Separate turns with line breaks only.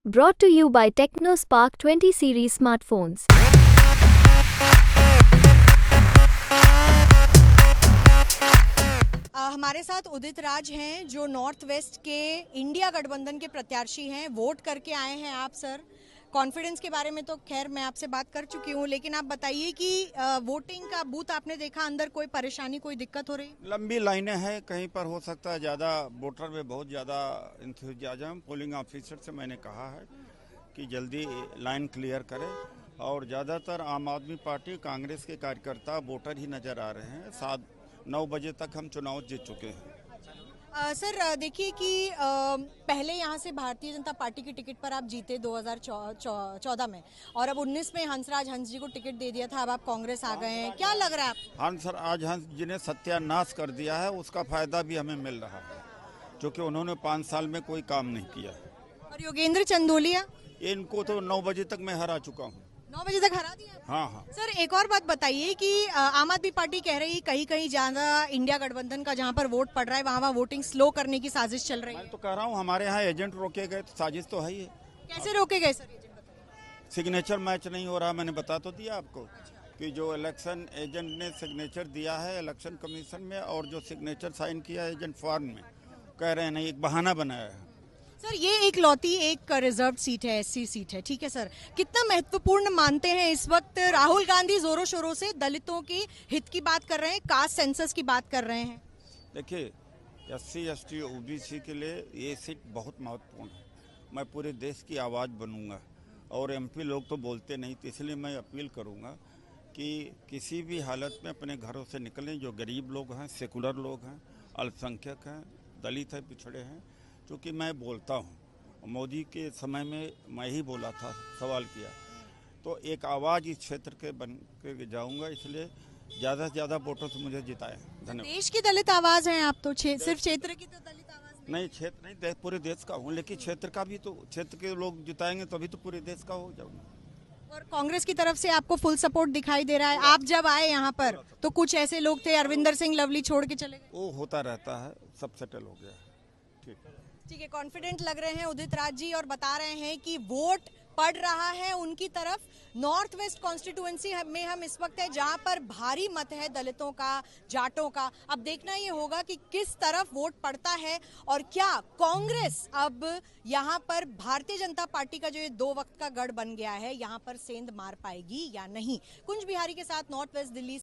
Brought to you by TechnoSpark 20 series smartphones.
हमारे साथ उदित राज हैं जो नॉर्थ वेस्ट के इंडिया गठबंधन के प्रत्याशी हैं। वोट करके आए हैं आप सर। कॉन्फिडेंस के बारे में तो खैर मैं आपसे बात कर चुकी हूँ, लेकिन आप बताइए कि वोटिंग का बूथ आपने देखा, अंदर कोई परेशानी कोई दिक्कत हो रही?
लंबी लाइनें हैं, कहीं पर हो सकता है ज़्यादा वोटर में बहुत ज़्यादा इंथुजियाज्म। पोलिंग ऑफिसर से मैंने कहा है कि जल्दी लाइन क्लियर करें, और ज़्यादातर आम आदमी पार्टी कांग्रेस के कार्यकर्ता वोटर ही नज़र आ रहे हैं। 7-9 बजे तक हम चुनाव जीत चुके हैं।
सर देखिए कि पहले यहाँ से भारतीय जनता पार्टी की टिकट पर आप जीते 2014 में, और अब 19 में हंसराज हंस जी को टिकट दे दिया था। अब आप कांग्रेस आ गए हैं, क्या लग रहा है आपको?
हंसराज हंस जी ने सत्यानाश कर दिया है, उसका फायदा भी हमें मिल रहा है, क्योंकि उन्होंने 5 साल में कोई काम नहीं किया।
और योगेंद्र चंदोलिया,
इनको तो 9 बजे तक मैं हरा चुका हूँ।
9 बजे तक हरा दिया?
हाँ।
सर एक और बात बताइए कि आम आदमी पार्टी कह रही है कहीं कहीं ज्यादा इंडिया गठबंधन का जहां पर वोट पड़ रहा है वहां वोटिंग स्लो करने की साजिश चल रही है।
मैं तो कह रहा हूँ हमारे यहाँ एजेंट रोके गए, तो साजिश तो है ही है।
कैसे रोके गए सर? एजेंट बताइए।
सिग्नेचर मैच नहीं हो रहा, मैंने बता तो दिया आपको कि जो इलेक्शन एजेंट ने सिग्नेचर दिया है इलेक्शन कमीशन में, और जो सिग्नेचर साइन किया है एजेंट फॉर्म में, कह रहे हैं नहीं, एक बहाना बनाया है।
सर ये एक लौती एक रिजर्व सीट है, एससी सीट है, ठीक है सर। कितना महत्वपूर्ण मानते हैं इस वक्त? राहुल गांधी जोरों शोरों से दलितों के हित की बात कर रहे हैं, कास्ट सेंसस की बात कर रहे हैं।
देखिए, SC ST OBC के लिए ये सीट बहुत महत्वपूर्ण है। मैं पूरे देश की आवाज़ बनूंगा, और MP लोग तो बोलते नहीं, तो इसलिए मैं अपील करूंगा कि किसी भी हालत में अपने घरों से निकलें। जो गरीब लोग हैं, सेकुलर लोग हैं, अल्पसंख्यक हैं, दलित हैं, पिछड़े हैं, क्योंकि मैं बोलता हूँ, मोदी के समय में मैं ही बोला था, सवाल किया, तो एक आवाज़ इस क्षेत्र के बन के जाऊँगा। इसलिए ज़्यादा से ज़्यादा वोटों से मुझे जिताएं। धन्यवाद।
देश की दलित आवाज है आप तो, सिर्फ क्षेत्र की तो दलित आवाज
नहीं, क्षेत्र नहीं, पूरे देश का हूँ, लेकिन क्षेत्र का भी तो, क्षेत्र के लोग जिताएंगे तभी तो पूरे देश का हो जाऊंगा।
और कांग्रेस की तरफ से आपको फुल सपोर्ट दिखाई दे रहा है। आप जब आए यहाँ पर तो कुछ ऐसे लोग थे, अरविंदर सिंह लवली छोड़ के चले गए।
वो होता रहता है, सब सेटल हो गया है।
ठीक है, कॉन्फिडेंट लग रहे हैं उदित राज जी, और बता रहे हैं कि वोट पड़ रहा है उनकी तरफ। नॉर्थ वेस्ट कॉन्स्टिट्यूएंसी में हम इस वक्त है जहां पर भारी मत है दलितों का, जाटों का। अब देखना ये होगा कि किस तरफ वोट पड़ता है, और क्या कांग्रेस अब यहां पर भारतीय जनता पार्टी का जो ये 2 वक्त का गढ़ बन गया है, यहां पर सेंध मार पाएगी या नहीं। कुंज बिहारी के साथ नॉर्थ वेस्ट दिल्ली।